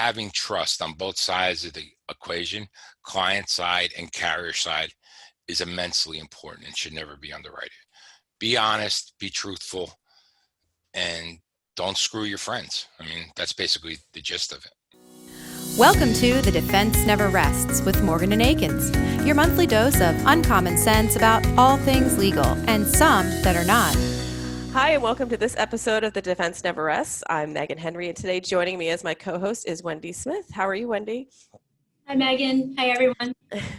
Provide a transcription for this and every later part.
having trust on both sides of the equation, client side and carrier side, is immensely important and should never be underrated. Be honest, be truthful, and don't screw your friends. I mean, that's basically the gist of it. Welcome to The Defense Never Rests with Morgan and Akins, your monthly dose of uncommon sense about all things legal and some that are not. Hi, and welcome to this episode of The Defense Never Rests. I'm Megan Henry, and today joining me as my co-host is Wendy Smith. How are you, Wendy? Hi, Megan. Hi, everyone.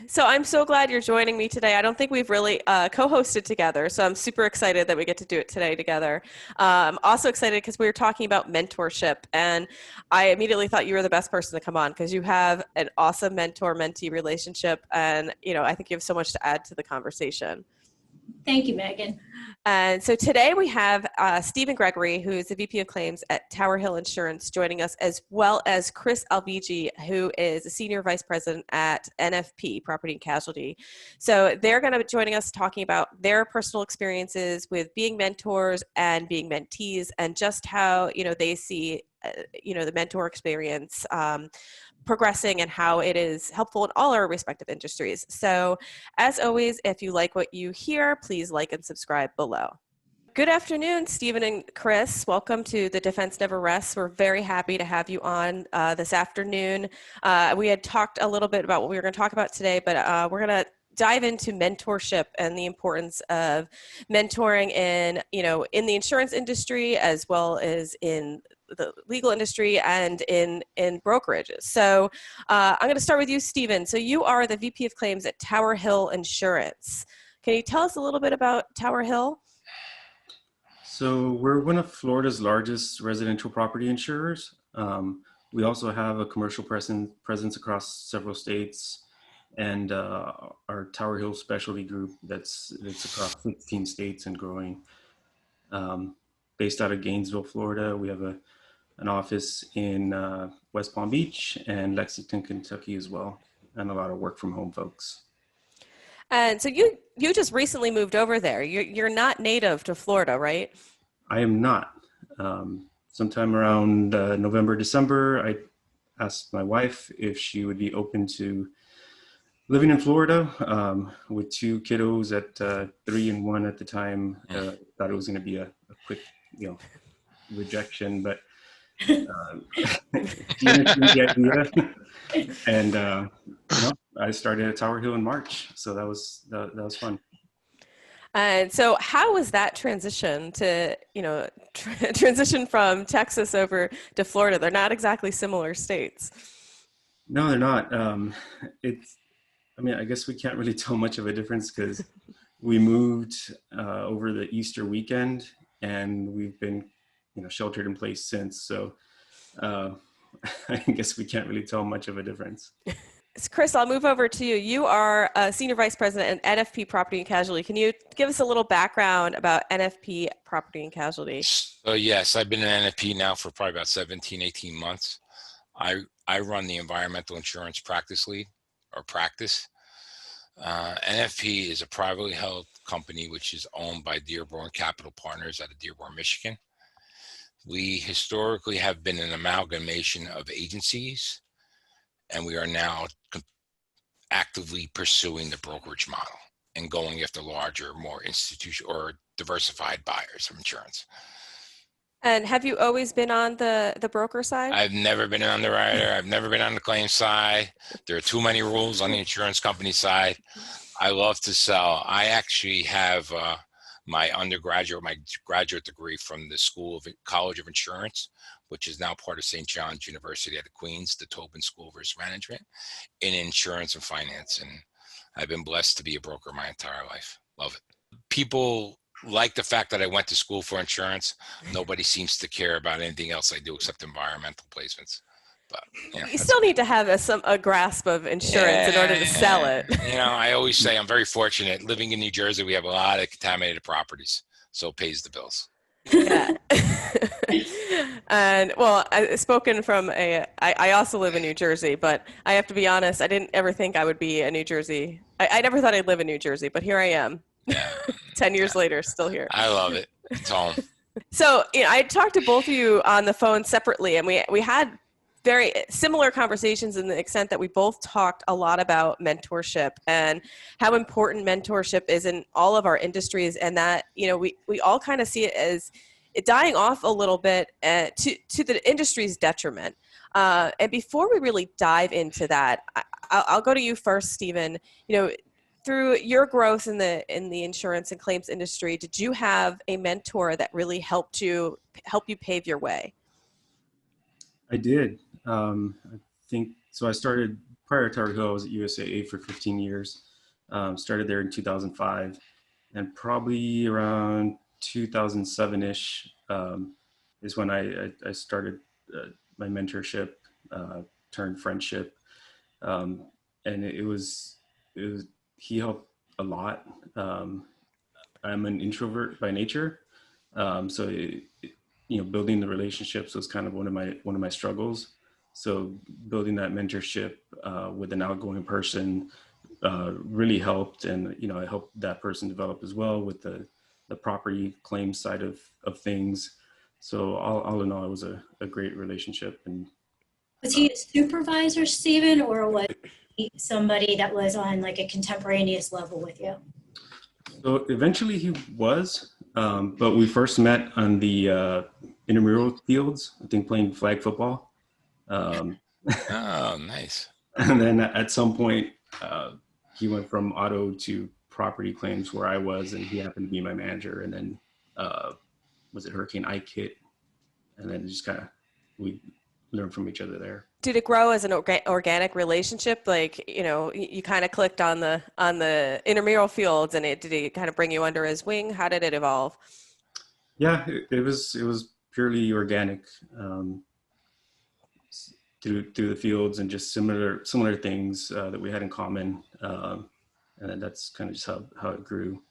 So I'm so glad you're joining me today. I don't think we've really co-hosted together, so I'm super excited that we get to do it today together. I'm also excited because we were talking about mentorship, and I immediately thought you were the best person to come on because you have an awesome mentor-mentee relationship, and I think you have so much to add to the conversation. Thank you, Megan. And so today we have Stephen Gregory, who is the VP of Claims at Tower Hill Insurance, joining us, as well as Chris Alvigi, who is a Senior Vice President at NFP, Property and Casualty. So they're going to be joining us talking about their personal experiences with being mentors and being mentees, and just how they see the mentor experience progressing and how it is helpful in all our respective industries. So as always, if you like what you hear, please like and subscribe below. Good afternoon, Stephen and Chris. Welcome to The Defense Never Rests. We're very happy to have you on this afternoon. We had talked a little bit about what we were going to talk about today, but we're going to dive into mentorship and the importance of mentoring in the insurance industry, as well as in the legal industry and in brokerages. So I'm going to start with you, Stephen. So you are the VP of Claims at Tower Hill Insurance. Can you tell us a little bit about Tower Hill? So we're one of Florida's largest residential property insurers. We also have a commercial presence across several states, and our Tower Hill Specialty Group that's across 16 states and growing. Based out of Gainesville, Florida, we have an office in West Palm Beach and Lexington, Kentucky as well, and a lot of work from home folks. And so you just recently moved over there. You're not native to Florida, right? I am not. Sometime around November, December, I asked my wife if she would be open to living in Florida with two kiddos at 3 and 1 at the time. Thought it was going to be a quick, rejection, but she understood the idea, and I started at Tower Hill in March, so that was fun. And so, how was that transition to transition from Texas over to Florida? They're not exactly similar states. No, they're not. I guess we can't really tell much of a difference because we moved over the Easter weekend, and we've been sheltered in place since. So I guess we can't really tell much of a difference. Chris, I'll move over to you. You are a Senior Vice President at NFP Property and Casualty. Can you give us a little background about NFP Property and Casualty? So yes, I've been in NFP now for probably about 17, 18 months. I run the environmental insurance practice lead or practice. NFP is a privately held company which is owned by Dearborn Capital Partners out of Dearborn, Michigan. We historically have been an amalgamation of agencies, and we are now actively pursuing the brokerage model and going after larger, more institutional or diversified buyers of insurance. And have you always been on the broker side? I've never been an underwriter. I've never been on the claims side. There are too many rules on the insurance company side. I love to sell. I actually have my graduate degree from the College of Insurance, which is now part of St. John's University out of Queens, the Tobin School of Risk Management, in insurance and finance. And I've been blessed to be a broker my entire life. Love it. People like the fact that I went to school for insurance. Nobody seems to care about anything else I do except environmental placements. But you still need to have a grasp of insurance in order to sell it. I always say I'm very fortunate. Living in New Jersey, we have a lot of contaminated properties, so it pays the bills. Yeah. And well, spoken from I also live in New Jersey, but I have to be honest, I didn't ever think I would be a New Jersey. I never thought I'd live in New Jersey, but here I am. Yeah. 10 years later, still here. I love it. It's home. So I talked to both of you on the phone separately, and we had very similar conversations in the extent that we both talked a lot about mentorship and how important mentorship is in all of our industries, and that, you know, we all kind of see it as it dying off a little bit to the industry's detriment. And before we really dive into that, I'll go to you first, Stephen. You know, through your growth in the insurance and claims industry, did you have a mentor that really help you pave your way? I did. I think so. I started prior to Tower Hill. I was at USAA for 15 years. Started there in 2005, and probably around 2007-ish is when I started my mentorship turned friendship, and it was he helped a lot. I'm an introvert by nature, so you know, building the relationships was kind of one of my struggles. So building that mentorship with an outgoing person really helped, and you know, I helped that person develop as well with the property claims side of things. So all in all, it was a great relationship. And Was he a supervisor, Stephen, or was he somebody that was on like a contemporaneous level with you? so eventually he was, but we first met on the intramural fields, I think playing flag football. Oh, nice. And then at some point, he went from auto to property claims where I was, and he happened to be my manager. And then was it Hurricane Ike hit? And then just kind of, we learned from each other there. Did it grow as an organic relationship? Like, you know, you kind of clicked on the intramural fields, and did it kind of bring you under his wing? How did it evolve? Yeah, it was purely organic, through the fields and just similar things that we had in common, and then that's kind of just how it grew.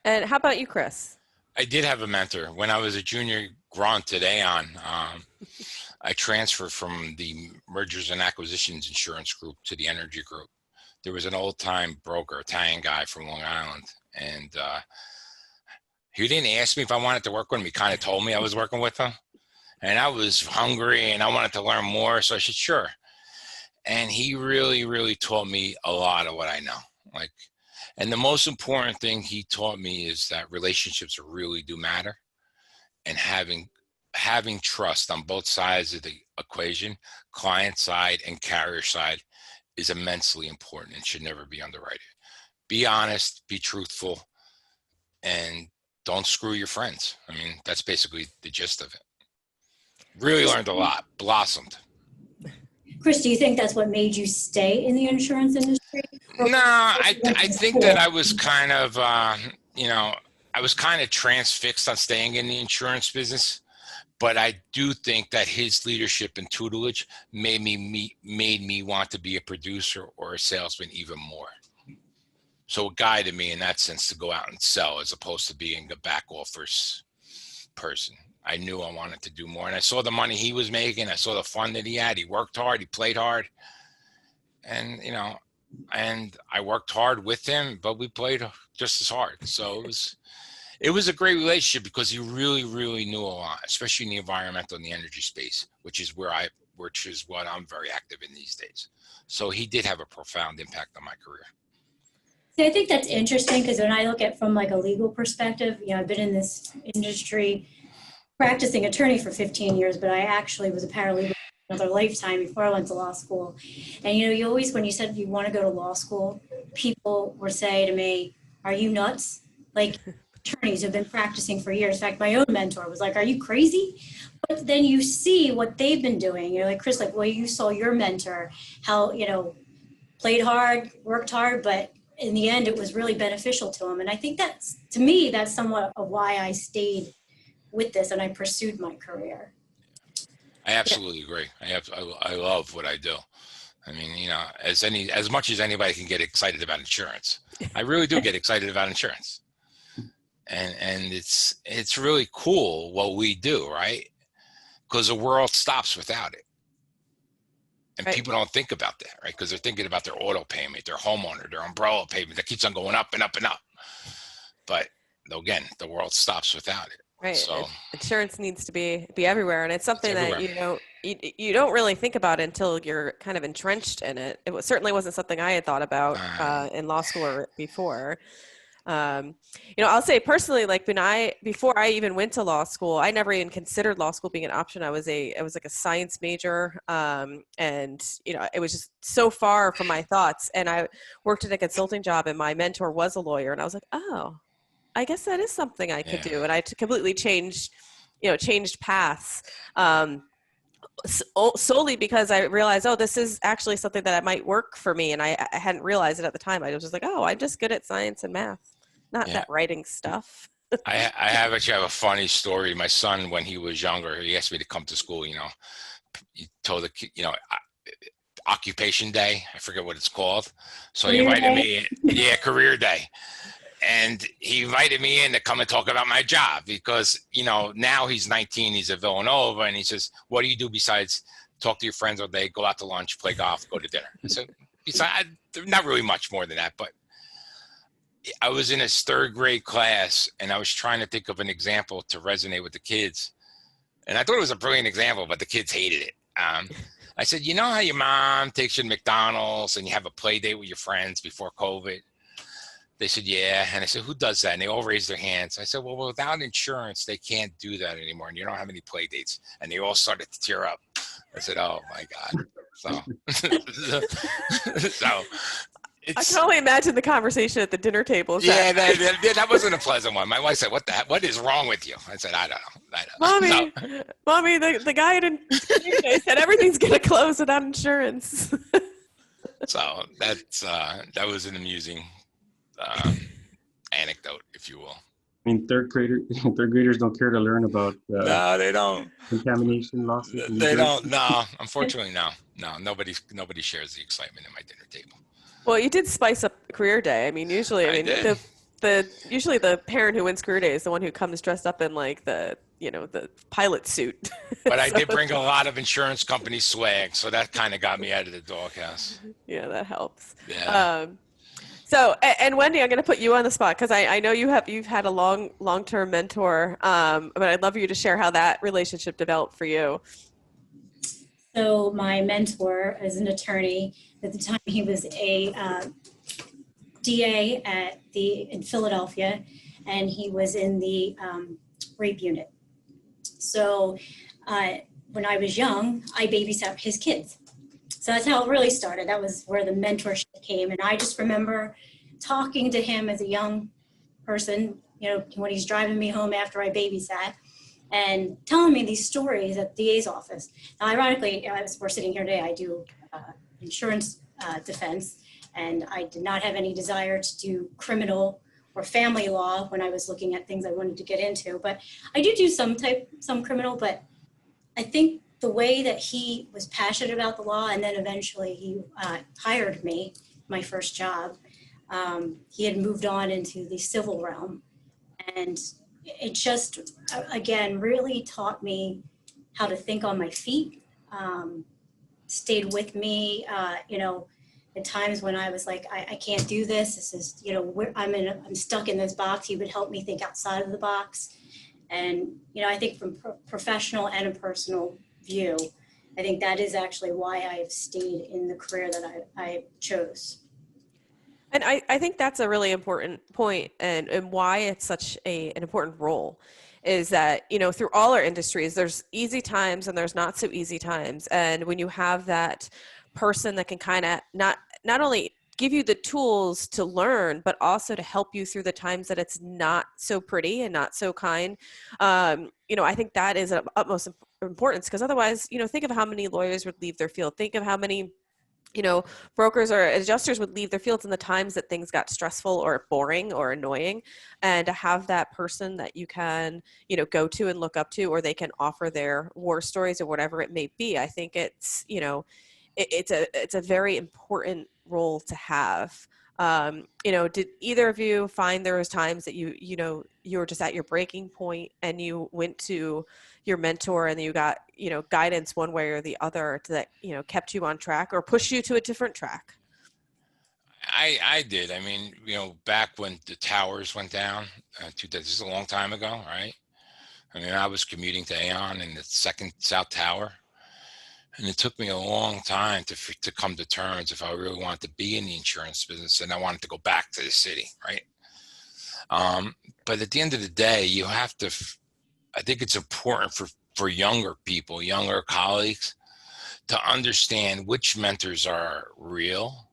And how about you, Chris? I did have a mentor. When I was a junior grunt at Aon, I transferred from the mergers and acquisitions insurance group to the energy group. There was an old time broker, Italian guy from Long Island, and he didn't ask me if I wanted to work with him. He kind of told me I was working with him, and I was hungry and I wanted to learn more. So I said, sure. And he really, really taught me a lot of what I know. And the most important thing he taught me is that relationships really do matter, and having trust on both sides of the equation, client side and carrier side, is immensely important and should never be underrated. Be honest, be truthful, and don't screw your friends. I mean, that's basically the gist of it. Really learned a lot, blossomed. Chris, do you think that's what made you stay in the insurance industry? No, I think that I was kind of, I was kind of transfixed on staying in the insurance business. But I do think that his leadership and tutelage made me want to be a producer or a salesman even more. So it guided me in that sense to go out and sell, as opposed to being a back office person. I knew I wanted to do more, and I saw the money he was making. I saw the fun that he had. He worked hard. He played hard, and and I worked hard with him, but we played just as hard. So it was a great relationship because he really, really knew a lot, especially in the environmental and the energy space, which is what I'm very active in these days. So he did have a profound impact on my career. See, I think that's interesting because when I look at from like a legal perspective, I've been in this industry practicing attorney for 15 years, but I actually was a paralegal another lifetime before I went to law school. And you always, when you said you want to go to law school, people would say to me, "Are you nuts?" Like, attorneys have been practicing for years. In fact, my own mentor was like, "Are you crazy?" But then you see what they've been doing. You're like, Chris, like, well, you saw your mentor, how, played hard, worked hard, but in the end, it was really beneficial to him. And I think that's, to me, that's somewhat of why I stayed with this and I pursued my career. I absolutely agree. I love what I do. I mean, as much as anybody can get excited about insurance, I really do get excited about insurance. And it's really cool what we do, right? Because the world stops without it. And right. People don't think about that, right? Because they're thinking about their auto payment, their homeowner, their umbrella payment that keeps on going up and up and up. But again, the world stops without it. Right. So insurance needs to be everywhere. And it's something that, you don't really think about it until you're kind of entrenched in it. Certainly wasn't something I had thought about in law school or before. I'll say personally, like before I even went to law school, I never even considered law school being an option. I was like a science major. And it was just so far from my thoughts. And I worked at a consulting job and my mentor was a lawyer. And I was like, oh, I guess that is something I could do. And I completely changed paths. Solely because I realized, this is actually something that might work for me. And I hadn't realized it at the time. I was just like, I'm just good at science and math, not that writing stuff. I actually have a funny story. My son, when he was younger, he asked me to come to school, he told the kid, occupation day. I forget what it's called. So he invited me in. Career day. And he invited me in to come and talk about my job because, now he's 19, he's at Villanova, and he says, what do you do besides talk to your friends all day, go out to lunch, play golf, go to dinner? So not really much more than that, but I was in his third grade class and I was trying to think of an example to resonate with the kids. And I thought it was a brilliant example, but the kids hated it. I said, you know how your mom takes you to McDonald's and you have a play date with your friends before COVID? They said, yeah. And I said, who does that? And they all raised their hands. I said, well, without insurance, they can't do that anymore. And you don't have any play dates. And they all started to tear up. I said, oh my God. So, I can only imagine the conversation at the dinner table. That wasn't a pleasant one. My wife said, what is wrong with you? I said, I don't know. Mommy, the guy didn't said everything's going to close without insurance. So that was an amusing anecdote, if you will. I mean, third graders don't care to learn about no, they don't. Contamination losses. They don't. No, unfortunately, no. Nobody shares the excitement at my dinner table. Well, you did spice up career day. I mean, usually, usually the parent who wins career day is the one who comes dressed up in like the pilot suit. But I did bring a lot of insurance company swag, so that kind of got me out of the doghouse. Yeah, that helps. Yeah. So, and Wendy, I'm going to put you on the spot because I know you've had a long-term mentor, but I'd love for you to share how that relationship developed for you. So my mentor is an attorney. At the time, he was a DA in Philadelphia, and he was in the rape unit. So when I was young, I babysat his kids. So that's how it really started. That was where the mentorship came. And I just remember talking to him as a young person, when he's driving me home after I babysat and telling me these stories at the DA's office. Now, ironically, as we're sitting here today, I do insurance defense, and I did not have any desire to do criminal or family law when I was looking at things I wanted to get into. But I do some criminal, but I think the way that he was passionate about the law, and then eventually he hired me, my first job, he had moved on into the civil realm. And it just, again, really taught me how to think on my feet, stayed with me, at times when I was like, I can't do this. This is, I'm stuck in this box. He would help me think outside of the box. And, I think from professional and a personal view, I think that is actually why I've stayed in the career that I chose. And I think that's a really important point, and why it's such an important role is that, through all our industries, there's easy times and there's not so easy times. And when you have that person that can kind of not only give you the tools to learn, but also to help you through the times that it's not so pretty and not so kind, I think that is of utmost importance, because otherwise, think of how many lawyers would leave their field. Think of how many brokers or adjusters would leave their fields in the times that things got stressful or boring or annoying. And to have that person that you can, go to and look up to, or they can offer their war stories or whatever it may be. I think it's, it's a very important role to have. Did either of you find there was times that you were just at your breaking point and you went to your mentor and you got, guidance one way or the other that, kept you on track or pushed you to a different track? I did. I mean, back when the towers went down, this is a long time ago, right? I mean, I was commuting to Aon in the second South Tower. And it took me a long time to come to terms if I really wanted to be in the insurance business and I wanted to go back to the city, right? But at the end of the day, you have to, I think it's important for younger people, younger colleagues, to understand which mentors are real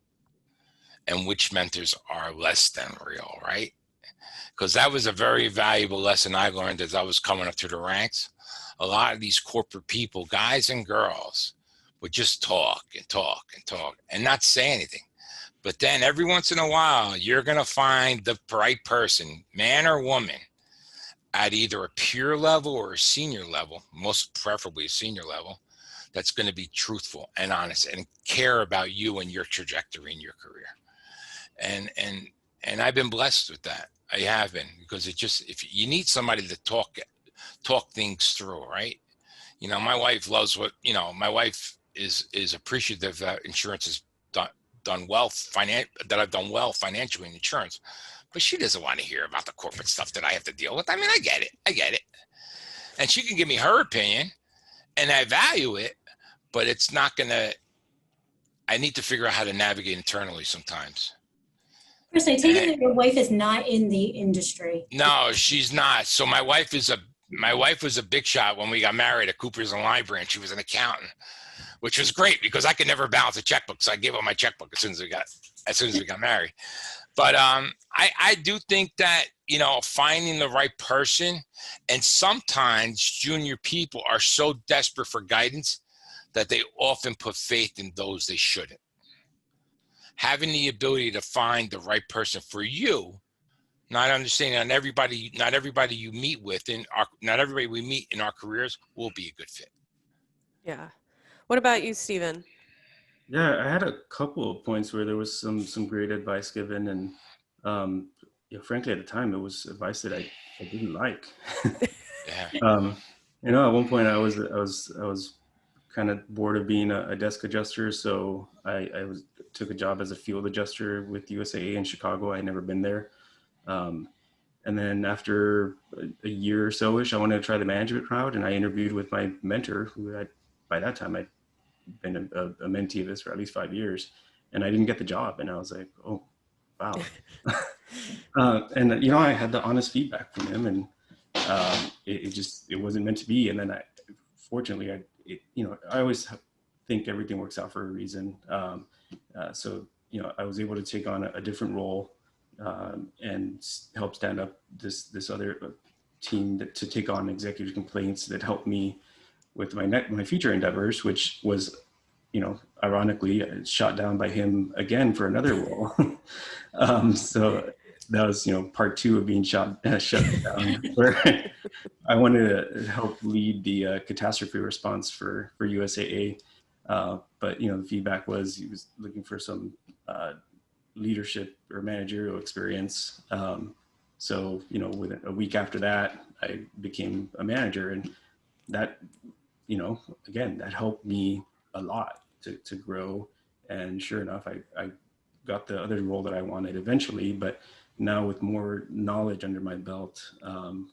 and which mentors are less than real, right? Because that was a very valuable lesson I learned as I was coming up through the ranks. A lot of these corporate people, guys and girls, would just talk and talk and talk and not say anything. But then every once in a while, you're going to find the right person, man or woman, at either a peer level or a senior level, most preferably a senior level, that's going to be truthful and honest and care about you and your trajectory in your career. And I've been blessed with that. I have been, because it just, if you need somebody to talk things through, right? You know, my wife loves what, you know, my wife is appreciative that insurance is done well, that I've done well financially in insurance, but she doesn't want to hear about the corporate stuff that I have to deal with. I mean, I get it. And she can give me her opinion and I value it, but it's not gonna, I need to figure out how to navigate internally sometimes. Chris, I take it that your wife is not in the industry. No, she's not. So my wife was a big shot when we got married at Coopers and Lybrand. She was an accountant, which was great because I could never balance a checkbook. So I gave her my checkbook as soon as we got married. But I do think that, you know, finding the right person, and sometimes junior people are so desperate for guidance that they often put faith in those they shouldn't. Having the ability to find the right person for you, not understanding not everybody you meet with not everybody we meet in our careers will be a good fit. Yeah. What about you, Stephen? Yeah, I had a couple of points where there was some great advice given, and you know, frankly, at the time, it was advice that I didn't like. Yeah. You know, at one point, I was kind of bored of being a desk adjuster, so I took a job as a field adjuster with USAA in Chicago. I had never been there, and then after a year or so-ish, I wanted to try the management route, and I interviewed with my mentor, who by that time I'd been a mentee of this for at least 5 years, and I didn't get the job, and I was like, oh, wow. And you know, I had the honest feedback from him, and it wasn't meant to be. And then fortunately, you know, I always think everything works out for a reason. So, you know, I was able to take on a different role and help stand up this other team to take on executive complaints that helped me with my future endeavors, which was, you know, ironically shot down by him again for another role. So that was, you know, part two of being shut down, where I wanted to help lead the catastrophe response for USAA. But, you know, the feedback was he was looking for some leadership or managerial experience. So, you know, within a week after that, I became a manager, and that, you know, again, that helped me a lot to grow. And sure enough, I got the other role that I wanted eventually, but now with more knowledge under my belt,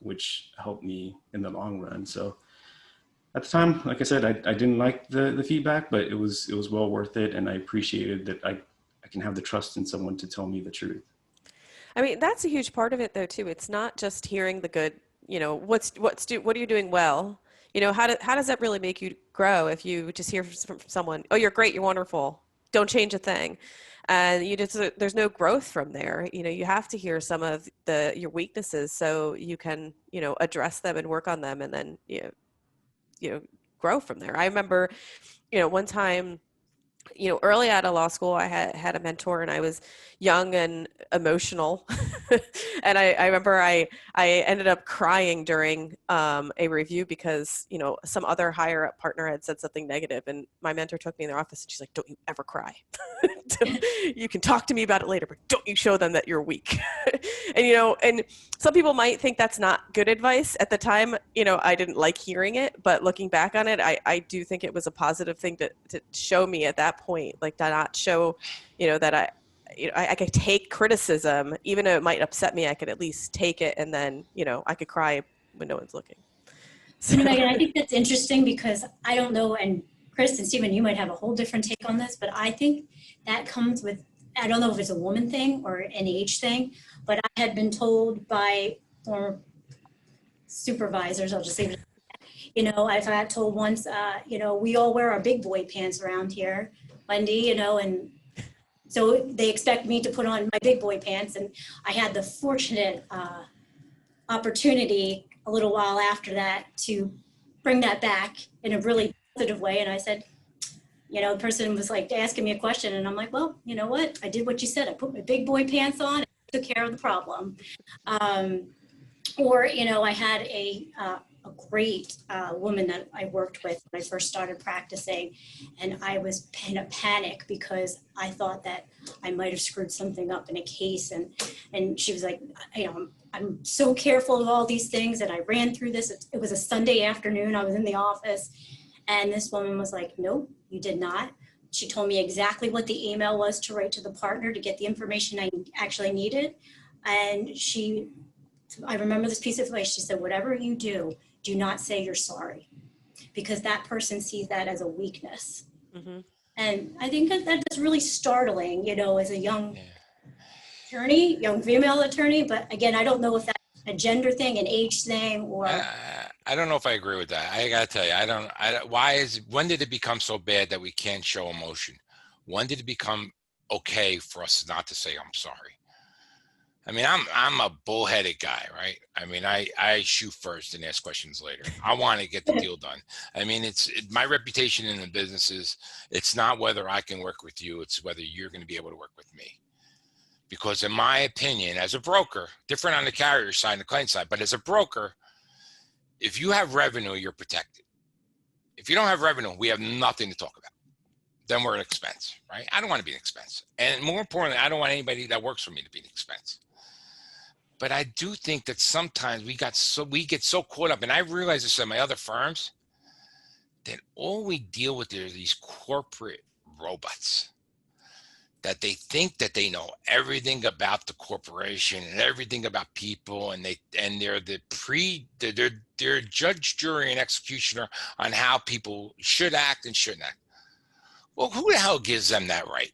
which helped me in the long run. So at the time, like I said, I didn't like the feedback, but it was well worth it. And I appreciated that I can have the trust in someone to tell me the truth. I mean, that's a huge part of it though, too. It's not just hearing the good, you know, what are you doing well? You know, how does that really make you grow if you just hear from someone, oh, you're great, you're wonderful, don't change a thing. And there's no growth from there. You know, you have to hear some of your weaknesses so you can, you know, address them and work on them, and then, you know, grow from there. I remember, you know, one time, you know, early out of law school, I had a mentor, and I was young and emotional. And I remember I ended up crying during a review because, you know, some other higher up partner had said something negative, and my mentor took me in their office and she's like, don't you ever cry. You can talk to me about it later, but don't you show them that you're weak. And, you know, and some people might think that's not good advice. At the time, you know, I didn't like hearing it, but looking back on it, I do think it was a positive thing to show me at that point, like to not show, you know, that I could take criticism, even though it might upset me, I could at least take it, and then, you know, I could cry when no one's looking. So, Megan, I think that's interesting because I don't know, and Chris and Stephen, you might have a whole different take on this, but I think that comes with, I don't know if it's a woman thing or an age thing, but I had been told by former supervisors, I'll just leave it, I got told once, we all wear our big boy pants around here, Wendy, and so they expect me to put on my big boy pants. And I had the fortunate opportunity a little while after that to bring that back in a really positive way. And I said, the person was like asking me a question, and I'm like, well, you know what? I did what you said. I put my big boy pants on and took care of the problem. I had a great woman that I worked with when I first started practicing, and I was in a panic because I thought that I might have screwed something up in a case, and she was like, I'm so careful of all these things, and I ran through this. It was a Sunday afternoon. I was in the office, and this woman was like, nope, you did not. She told me exactly what the email was to write to the partner to get the information I actually needed. And I remember this piece of advice. She said, whatever you do not say you're sorry, because that person sees that as a weakness. Mm-hmm. And I think that's really startling, as a young attorney, young female attorney. But again, I don't know if that's a gender thing, an age thing, or. I don't know if I agree with that. I gotta tell you, when did it become so bad that we can't show emotion? When did it become okay for us not to say I'm sorry? I mean, I'm a bullheaded guy, right? I mean, I shoot first and ask questions later. I want to get the deal done. I mean, my reputation in the business is, it's not whether I can work with you, it's whether you're going to be able to work with me. Because in my opinion, as a broker, different on the carrier side and the client side, but as a broker, if you have revenue, you're protected. If you don't have revenue, we have nothing to talk about. Then we're an expense, right? I don't want to be an expense. And more importantly, I don't want anybody that works for me to be an expense. But I do think that sometimes we get so caught up, and I realize this in my other firms, that all we deal with are these corporate robots, that they think that they know everything about the corporation and everything about people, and they're they're judge, jury, and executioner on how people should act and shouldn't act. Well, who the hell gives them that right?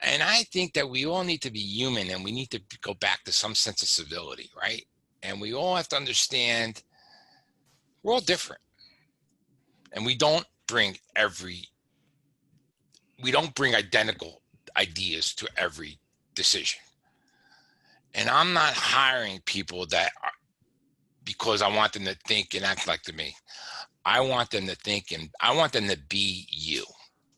And I think that we all need to be human, and we need to go back to some sense of civility, right? And we all have to understand we're all different, and we don't bring identical ideas to every decision. And I'm not hiring people because I want them to think and act like me. I want them to think, and I want them to be you.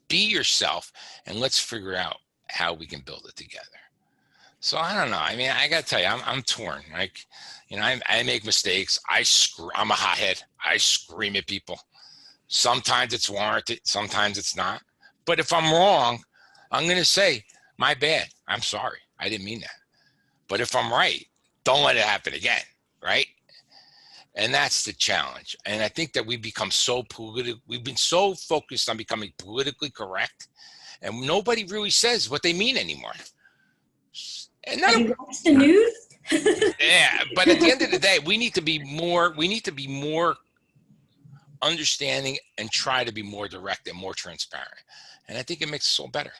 Be yourself, and let's figure out how we can build it together. So I don't know. I mean, I got to tell you, I'm torn. Like, I make mistakes. I'm a hothead. I scream at people. Sometimes it's warranted. Sometimes it's not. But if I'm wrong, I'm going to say, my bad. I'm sorry. I didn't mean that. But if I'm right, don't let it happen again. Right? And that's the challenge. And I think that we've been so focused on becoming politically correct, and nobody really says what they mean anymore. And Have you watched the news? Yeah, but at the end of the day, we need to be more understanding and try to be more direct and more transparent. And I think it makes us all better.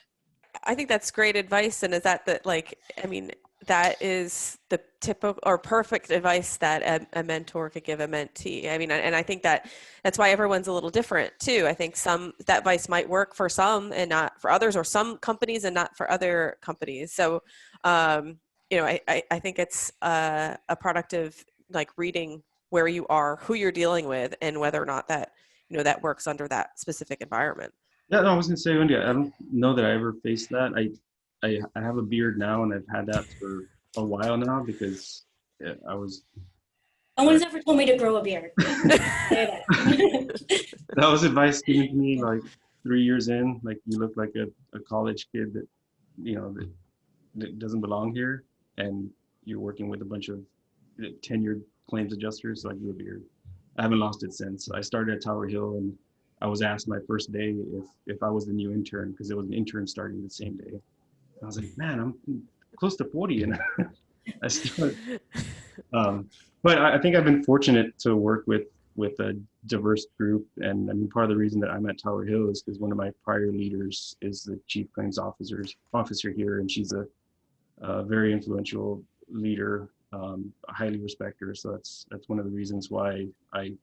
I think that's great advice. And is that that is the typical or perfect advice that a mentor could give a mentee. I mean, and I think that's why everyone's a little different too. I think that advice might work for some and not for others, or some companies and not for other companies. So, I think it's a product of like reading where you are, who you're dealing with, and whether or not that, that works under that specific environment. Yeah, no, I was gonna say, Wendy, I don't know that I ever faced that. I have a beard now, and I've had that for a while now because I was. No one's ever told me to grow a beard. That was advice given to me like 3 years in. Like, you look like a college kid that doesn't belong here, and you're working with a bunch of tenured claims adjusters, like, you a beard. I haven't lost it since. I started at Tower Hill, and I was asked my first day if I was the new intern, because there was an intern starting the same day. I was like, man, I'm close to 40, and I still. But I think I've been fortunate to work with with a diverse group. And I mean, part of the reason that I'm at Tower Hill is because one of my prior leaders is the chief claims officer here, and she's a very influential leader. I highly respect her. So that's one of the reasons why I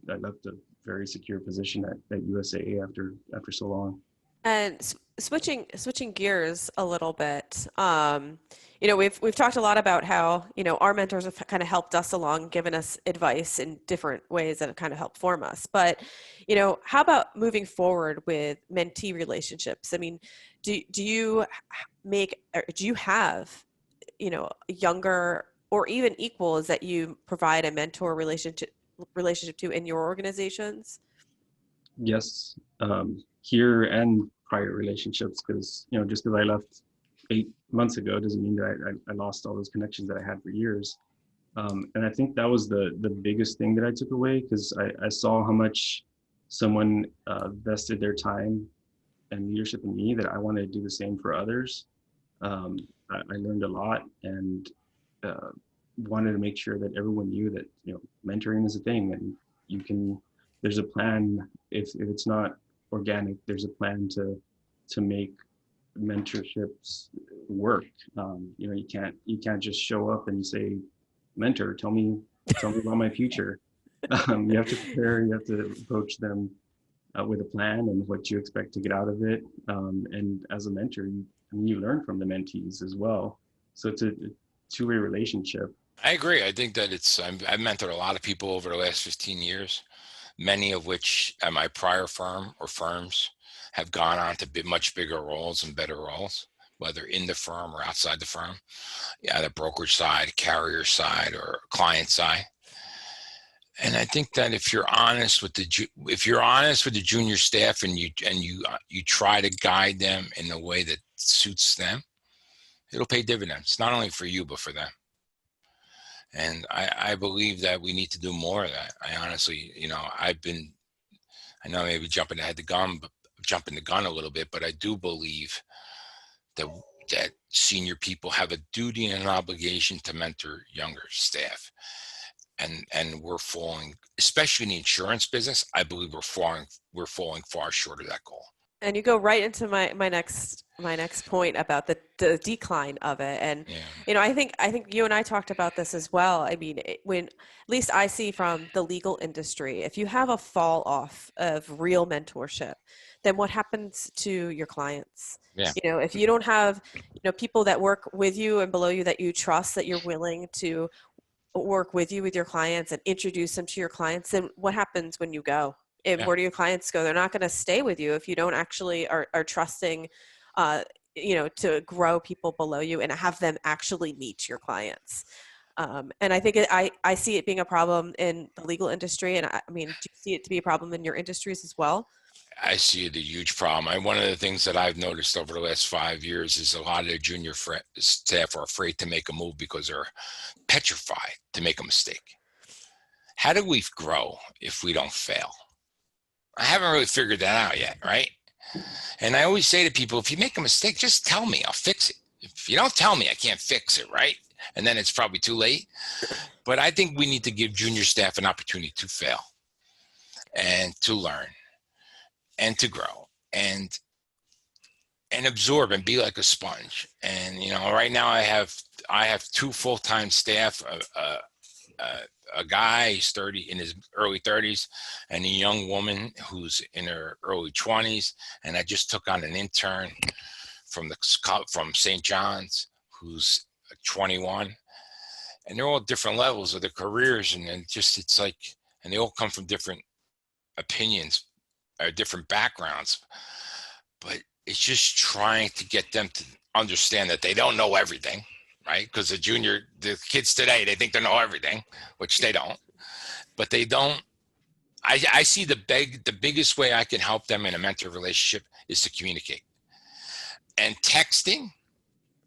left a very secure position at USAA after so long. And switching gears a little bit, you know, we've talked a lot about how, you know, our mentors have kind of helped us along, given us advice in different ways that have kind of helped form us. But, you know, how about moving forward with mentee relationships? I mean, do you have, you know, younger or even equals that you provide a mentor relationship to in your organizations? Yes, here and prior relationships, because, you know, just because I left 8 months ago doesn't mean that I lost all those connections that I had for years. And I think that was the biggest thing that I took away, because I saw how much someone vested their time and leadership in me, that I wanted to do the same for others. I learned a lot, and wanted to make sure that everyone knew that, you know, mentoring is a thing, and there's a plan. If it's not organic, there's a plan to make mentorships work. You know, you can't just show up and say, mentor, tell me about my future. You have to prepare, you have to approach them with a plan and what you expect to get out of it. And as a mentor, you learn from the mentees as well. So it's a two-way relationship. I agree. I think that I've mentored a lot of people over the last 15 years, many of which at my prior firm or firms have gone on to much bigger roles and better roles, whether in the firm or outside the firm, the brokerage side, carrier side, or client side. And I think that if you're honest with the junior staff, and you try to guide them in the way that suits them, it'll pay dividends, not only for you, but for them. And I believe that we need to do more of that. I honestly, you know, I know maybe jumping the gun a little bit, but I do believe that senior people have a duty and an obligation to mentor younger staff. And we're falling, especially in the insurance business, I believe we're falling far short of that goal. And you go right into my next point about the decline of it. And, Yeah. you know, I think you and I talked about this as well. I mean, when, at least I see from the legal industry, if you have a fall off of real mentorship, then what happens to your clients? Yeah. You know, if you don't have, you know, people that work with you and below you that you trust, that you're willing to work with you, with your clients, and introduce them to your clients, then what happens when you go? And where do your clients go? They're not going to stay with you if you don't actually are trusting, you know, to grow people below you and have them actually meet your clients. And I think I see it being a problem in the legal industry. And I mean, do you see it to be a problem in your industries as well? I see it a huge problem. One of the things that I've noticed over the last 5 years is a lot of the junior staff are afraid to make a move because they're petrified to make a mistake. How do we grow if we don't fail? I haven't really figured that out yet, right? And I always say to people, if you make a mistake, just tell me, I'll fix it. If you don't tell me, I can't fix it, right? And then it's probably too late. But I think we need to give junior staff an opportunity to fail and to learn and to grow and absorb and be like a sponge. And, you know, right now I have 2 full-time staff, a guy, he's in his early 30s, and a young woman who's in her early 20s. And I just took on an intern from St. John's who's 21. And they're all different levels of their careers. And they all come from different opinions or different backgrounds. But it's just trying to get them to understand that they don't know everything. Right? Because the kids today, they think they know everything, which they don't. But they don't. I see the biggest way I can help them in a mentor relationship is to communicate. And texting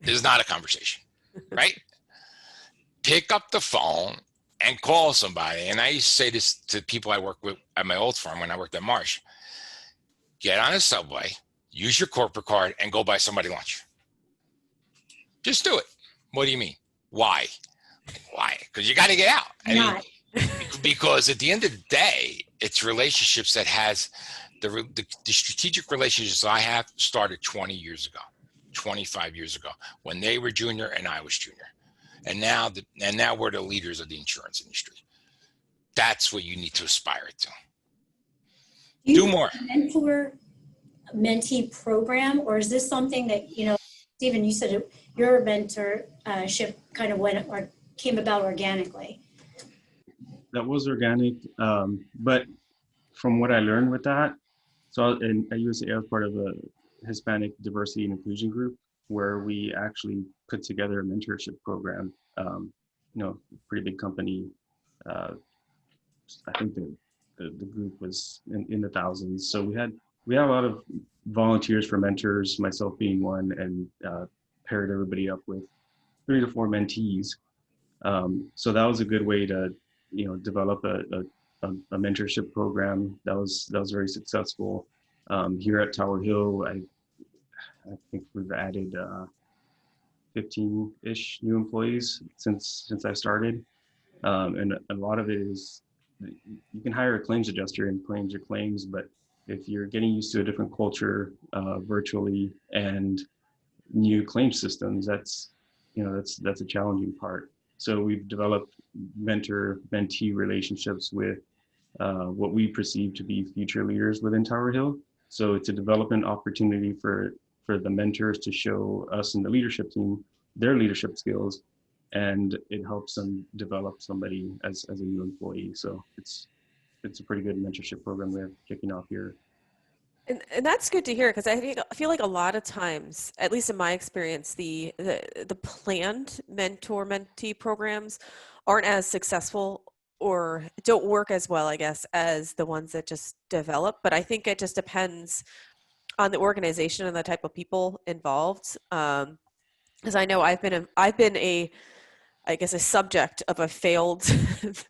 is not a conversation, right? Pick up the phone and call somebody. And I used to say this to people I work with at my old firm when I worked at Marsh. Get on a subway, use your corporate card, and go buy somebody lunch. Just do it. What do you mean? Why? Because you got to get out. I mean, Because at the end of the day, it's relationships that has the strategic relationships I have started 20 years ago, 25 years ago, when they were junior and I was junior. And now we're the leaders of the insurance industry. That's what you need to aspire to. Do more. Mentor mentee program, or is this something that, Stephen, you said your mentorship kind of went or came about organically? That was organic, but from what I learned with that, so at USA, I was part of a Hispanic diversity and inclusion group where we actually put together a mentorship program. Pretty big company. I think the group was in the thousands. So we had a lot of volunteers for mentors, myself being one, and paired everybody up with 3 to 4 mentees. So that was a good way to develop a mentorship program that was very successful. Here at Tower Hill, I think we've added 15-ish new employees since I started, and a lot of it is you can hire a claims adjuster and claims your claims, but if you're getting used to a different culture virtually and new claim systems, that's a challenging part. So we've developed mentor-mentee relationships with what we perceive to be future leaders within Tower Hill. So it's a development opportunity for the mentors to show us and the leadership team their leadership skills, and it helps them develop somebody as a new employee. So it's a pretty good mentorship program we're kicking off here. And that's good to hear, because I feel like a lot of times, at least in my experience, the planned mentor-mentee programs aren't as successful or don't work as well, I guess, as the ones that just develop. But I think it just depends on the organization and the type of people involved. Because I know I've been a subject of a failed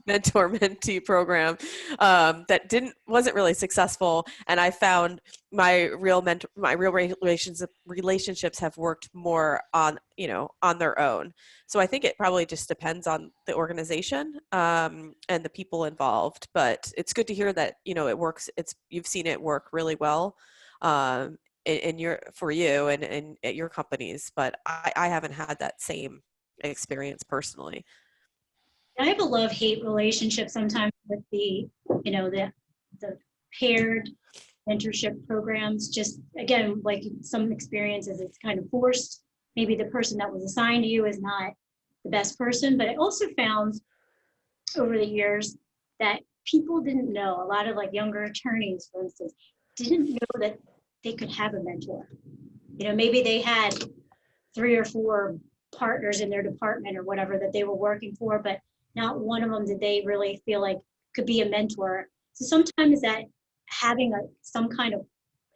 mentor-mentee program that wasn't really successful, and I found my real relationships have worked more on their own. So I think it probably just depends on the organization and the people involved. But it's good to hear that it works. You've seen it work really well for you and at your companies, but I haven't had that same experience personally. I have a love-hate relationship sometimes with the paired mentorship programs. Just again, like some experiences, it's kind of forced. Maybe the person that was assigned to you is not the best person, but I also found over the years that people didn't know, a lot of like younger attorneys, for instance, didn't know that they could have a mentor. Maybe they had 3 or 4 partners in their department or whatever that they were working for, but not one of them did they really feel like could be a mentor. So sometimes that having some kind of,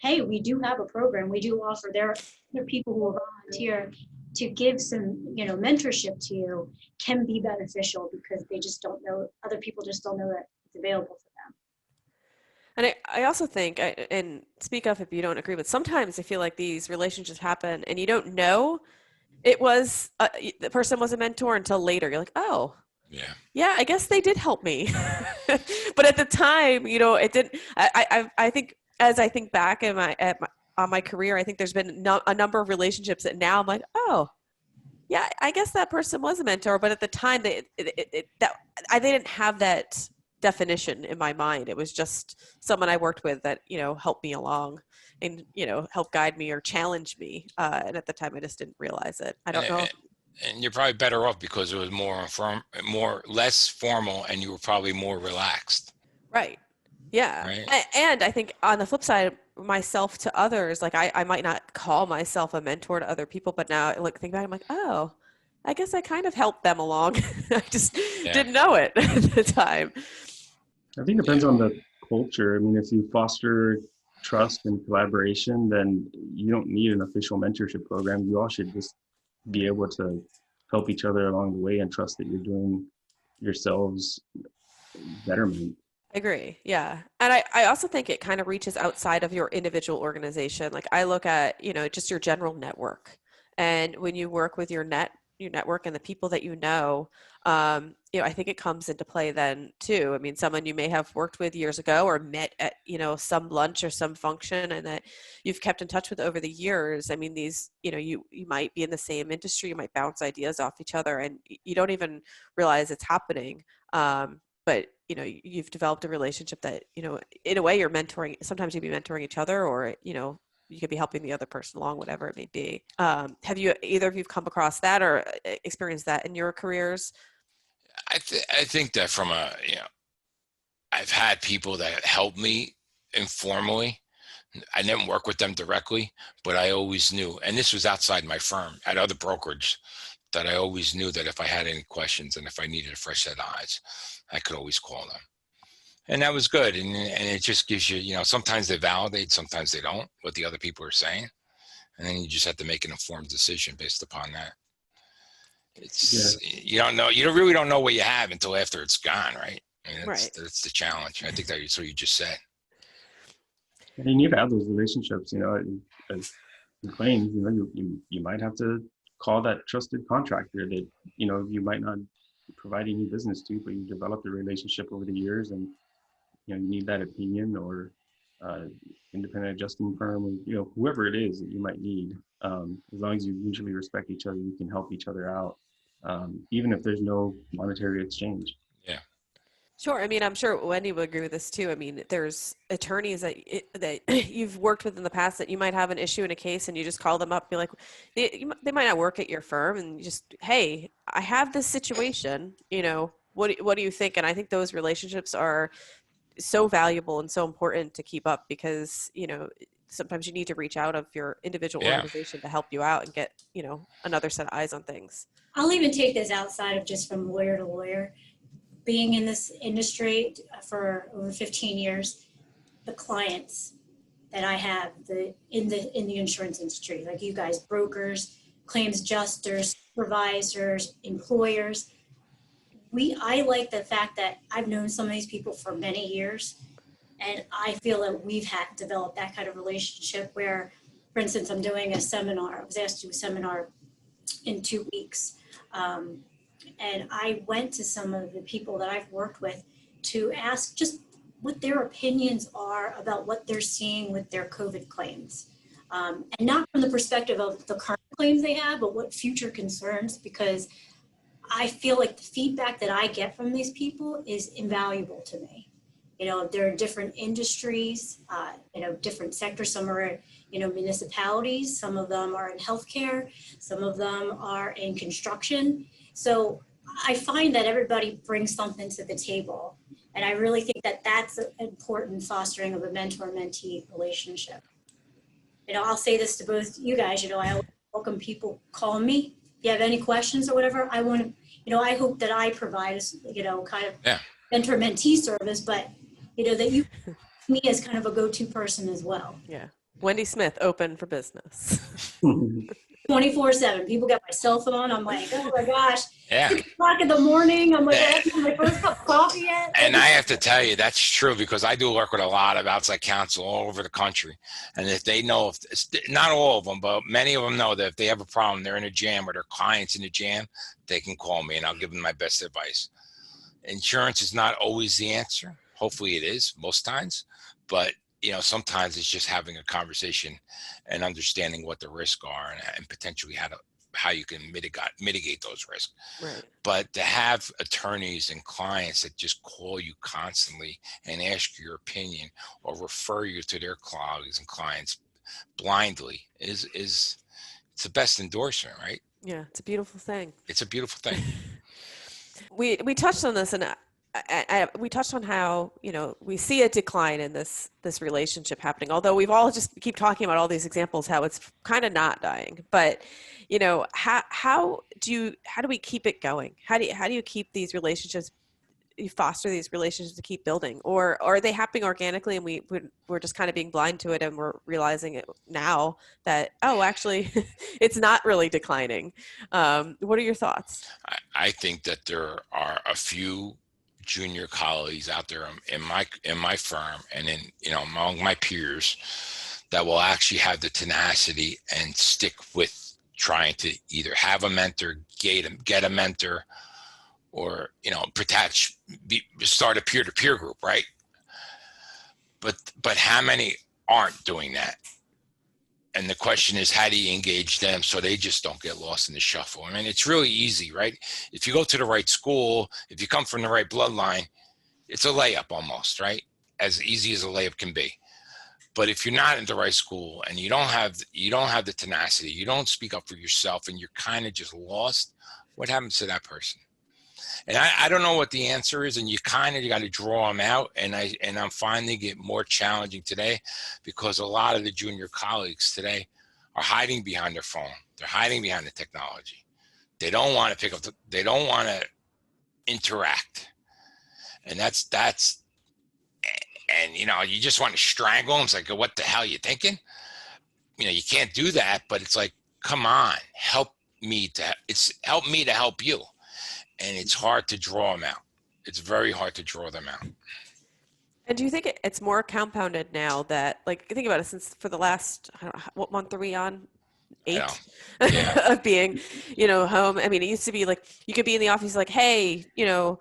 hey, we do have a program, we do offer, there are people who will volunteer to give some mentorship to you, can be beneficial, because they just don't know, other people just don't know that it's available for them. And I also think, and speak up if you don't agree, but sometimes I feel like these relationships happen and you don't know it was the person was a mentor until later. You're like, oh, yeah, I guess they did help me. But at the time, it didn't. I think as I think back on my career, I think there's been a number of relationships that now I'm like, oh, yeah, I guess that person was a mentor. But at the time, they didn't have that definition in my mind. It was just someone I worked with that helped me along and help guide me or challenge me, and at the time I just didn't realize it. I don't know. And you're probably better off because it was less formal, and you were probably more relaxed. Right. Yeah. Right. And I think on the flip side, myself to others, like I might not call myself a mentor to other people, but now think back, I'm like, oh, I guess I kind of helped them along. I just didn't know it at the time. I think it depends on the culture. I mean, if you foster trust and collaboration, then you don't need an official mentorship program. You all should just be able to help each other along the way and trust that you're doing yourselves betterment. I agree. Yeah. And I also think it kind of reaches outside of your individual organization. Like I look at, just your general network. And when you work with your your network and the people that you know, I think it comes into play then too. I mean, someone you may have worked with years ago or met at, some lunch or some function and that you've kept in touch with over the years. I mean, these, you might be in the same industry, you might bounce ideas off each other and you don't even realize it's happening. But, you've developed a relationship that, in a way you're mentoring, sometimes you'd be mentoring each other or, you could be helping the other person along, whatever it may be. Have you, either of you come across that or experienced that in your careers? I think that I've had people that help me informally. I didn't work with them directly, but I always knew, and this was outside my firm at other brokerage, that I always knew that if I had any questions and if I needed a fresh set of eyes, I could always call them. And that was good. And it just gives you, sometimes they validate, sometimes they don't, what the other people are saying. And then you just have to make an informed decision based upon that. You don't know, you really don't know what you have until after it's gone, right? I mean, that's the challenge. I think that's what you just said. And you need to have those relationships, as in claims, you might have to call that trusted contractor that, you might not provide any business to, but you developed a relationship over the years and, you need that opinion or independent adjusting firm, or, whoever it is that you might need. As long as you mutually respect each other, you can help each other out, even if there's no monetary exchange. Yeah. Sure. I mean, I'm sure Wendy would agree with this too. I mean, there's attorneys that you've worked with in the past that you might have an issue in a case and you just call them up, be like, they might not work at your firm and you just, hey, I have this situation, what do you think? And I think those relationships are so valuable and so important to keep up because, sometimes you need to reach out of your individual organization to help you out and get, another set of eyes on things. I'll even take this outside of just from lawyer to lawyer. Being in this industry for over 15 years, the clients that I have in the insurance industry, like you guys, brokers, claims adjusters, supervisors, employers, I like the fact that I've known some of these people for many years, and I feel that we've had developed that kind of relationship where, for instance, I'm doing a seminar. I was asked to do a seminar in 2 weeks. And I went to some of the people that I've worked with to ask just what their opinions are about what they're seeing with their COVID claims. And not from the perspective of the current claims they have, but what future concerns, because I feel like the feedback that I get from these people is invaluable to me. There are different industries, different sectors. Some are, municipalities, some of them are in healthcare, some of them are in construction. So I find that everybody brings something to the table. And I really think that that's an important fostering of a mentor-mentee relationship. I'll say this to both you guys, I always welcome people call me. If you have any questions or whatever, I want to, I hope that I provide, kind of mentor-mentee service, but, that you, me as kind of a go-to person as well. Yeah. Wendy Smith, open for business. 24/7. People get my cell phone. I'm like, oh my gosh. Yeah. 6 o'clock in the morning. I'm like, I haven't had my first cup of coffee yet. And I have to tell you, that's true because I do work with a lot of outside counsel all over the country. And if they know, not all of them, but many of them know that if they have a problem, they're in a jam or their client's in a jam, they can call me and I'll give them my best advice. Insurance is not always the answer. Hopefully it is most times, but sometimes it's just having a conversation and understanding what the risks are and potentially how you can mitigate those risks. Right. But to have attorneys and clients that just call you constantly and ask your opinion or refer you to their colleagues and clients blindly is it's the best endorsement, right? Yeah, it's a beautiful thing. It's a beautiful thing. We touched on this, and we touched on how we see a decline in this relationship happening. Although we've all just keep talking about all these examples, how it's kind of not dying. But how do we keep it going? How do you keep these relationships? You foster these relationships to keep building, or are they happening organically and we're just kind of being blind to it and we're realizing it now that actually it's not really declining. What are your thoughts? I think that there are a few junior colleagues out there in my firm and in among my peers that will actually have the tenacity and stick with trying to either have a mentor, get a mentor, or, you know, start a peer-to-peer group, right? But how many aren't doing that? And the question is, how do you engage them so they just don't get lost in the shuffle? I mean, it's really easy, right? If you go to the right school, if you come from the right bloodline, it's a layup almost, right? As easy as a layup can be. But if you're not in the right school and you don't have the tenacity, you don't speak up for yourself, and you're kind of just lost, what happens to that person? And I don't know what the answer is, and you got to draw them out. And I'm finding it more challenging today because a lot of the junior colleagues today are hiding behind their phone. They're hiding behind the technology. They don't want to pick up. They don't want to interact. And that's, and you know, you just want to strangle them. It's like, what the hell are you thinking? You know, you can't do that. But it's like, come on, help me to help you. And it's hard to draw them out. It's very hard to draw them out. And do you think it's more compounded now that, like, think about it, since for the last, I don't know, what month are we on? 8 Yeah. of being, you know, home. I mean, it used to be like, you could be in the office like, hey, you know,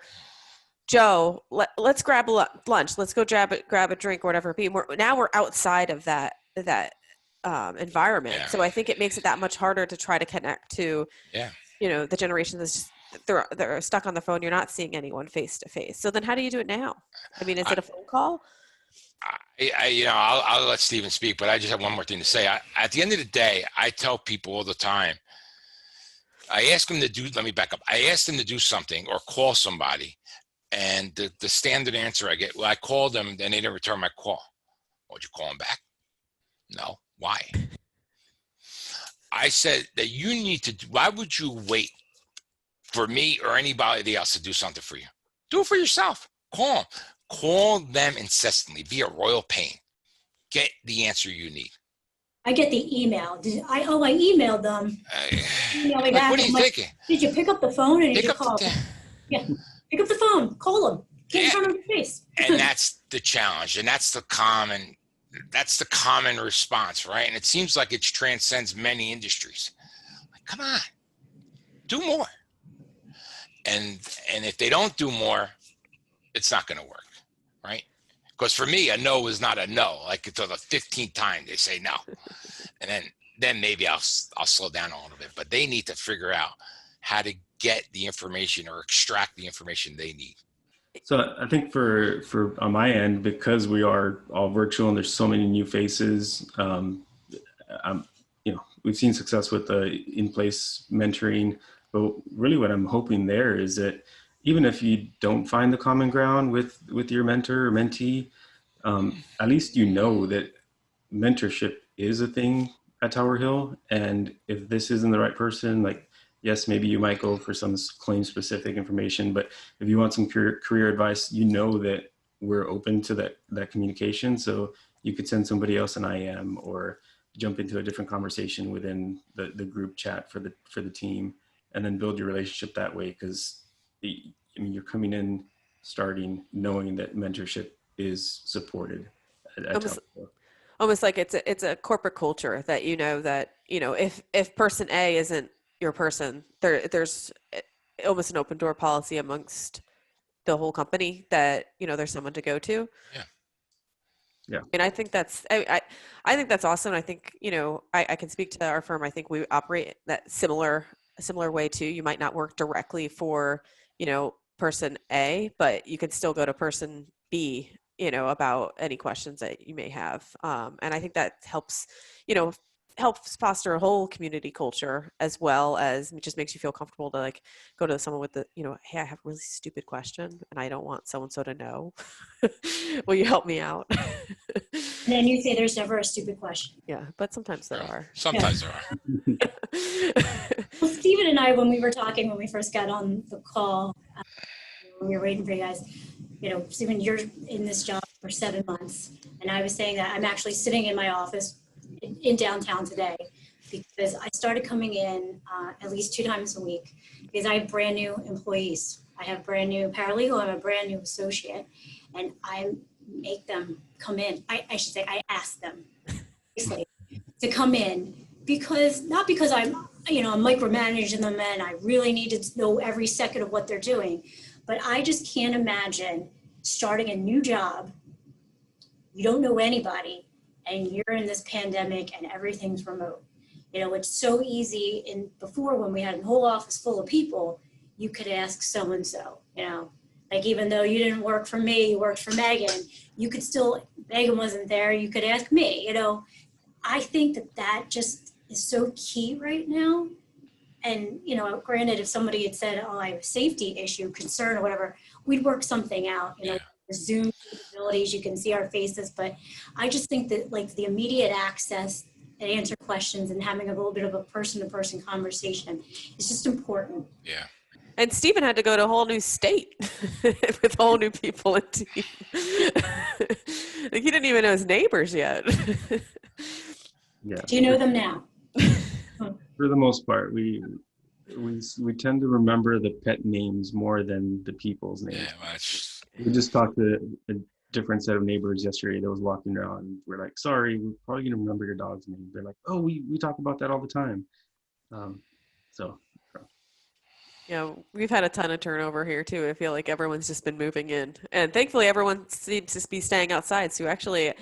Joe, let's grab lunch. Let's go grab a drink or whatever. Now we're outside of that environment. Yeah. So I think it makes it that much harder to try to connect to, you know, the generation that's just, they're stuck on the phone. You're not seeing anyone face to face. So then how do you do it now? I mean, is it a phone call? I'll let Stephen speak, but I just have one more thing to say. At the end of the day, I tell people all the time, I ask them to do, let me back up. I ask them to do something or call somebody. And the standard answer I get, well, I called them, then they didn't return my call. Would you call them back? No. Why? I said that you need to, why would you wait for me or anybody else to do something for you? Do it for yourself. Call them incessantly. Be a royal pain. Get the answer you need. I get the email. I emailed them. Email me back. What are you thinking? Did you pick up the phone and did you call? Yeah. Pick up the phone. Call them. Get in front of your face. And that's the challenge. And that's the common response, right? And it seems like it transcends many industries. Like, come on, do more. And if they don't do more, it's not going to work, right? Because for me, a no is not a no. Like until the 15th time they say no, and then maybe I'll slow down a little bit. But they need to figure out how to get the information or extract the information they need. So I think for on my end, because we are all virtual and there's so many new faces, we've seen success with the in-place mentoring. But really what I'm hoping there is that even if you don't find the common ground with your mentor or mentee, at least you know that mentorship is a thing at Tower Hill. And if this isn't the right person, like, yes, maybe you might go for some claim specific information, but if you want some career advice, you know that we're open to that communication. So you could send somebody else an IM or jump into a different conversation within the group chat for the team, and then build your relationship that way. Because you're coming in, starting knowing that mentorship is supported. Almost like it's a corporate culture that, if person A isn't your person, there's almost an open door policy amongst the whole company that, there's someone to go to. Yeah. And I think that's, I think that's awesome. I think, I can speak to our firm. I think we operate that similar way too. You might not work directly for, person A, but you can still go to person B, about any questions that you may have. And I think that helps foster a whole community culture, as well as it just makes you feel comfortable to go to someone with hey, I have a really stupid question and I don't want so-and-so to know. Will you help me out? And then you say there's never a stupid question. Yeah, but sometimes there are. Sometimes there are. Well, Stephen and I, when we were talking, when we first got on the call, when we were waiting for you guys, Stephen, you're in this job for 7 months. And I was saying that I'm actually sitting in my office in downtown today because I started coming in at least 2 times a week because I have brand new employees. I have brand new paralegal, I'm a brand new associate, and I make them come in. I should say I ask them to come in not because I'm I'm micromanaging them and I really need to know every second of what they're doing. But I just can't imagine starting a new job. You don't know anybody and you're in this pandemic and everything's remote. It's so easy. And before, when we had a whole office full of people, you could ask so-and-so, like even though you didn't work for me, you worked for Megan, you could still, Megan wasn't there, you could ask me, I think that just is so key right now. And, granted, if somebody had said, oh, I have a safety issue, concern or whatever, we'd work something out, Zoom capabilities, you can see our faces, but I just think that like the immediate access and answer questions and having a little bit of a person-to-person conversation is just important. Yeah. And Stephen had to go to a whole new state with whole new people and team. Like he didn't even know his neighbors yet. Yeah. Do you know them now? For the most part, we tend to remember the pet names more than the people's names. Yeah, much. We just talked to a different set of neighbors yesterday that was walking around. And we're like, sorry, we're probably gonna remember your dog's name. They're like, oh, we talk about that all the time. So. We've had a ton of turnover here too. I feel like everyone's just been moving in, and thankfully everyone seems to be staying outside. So actually,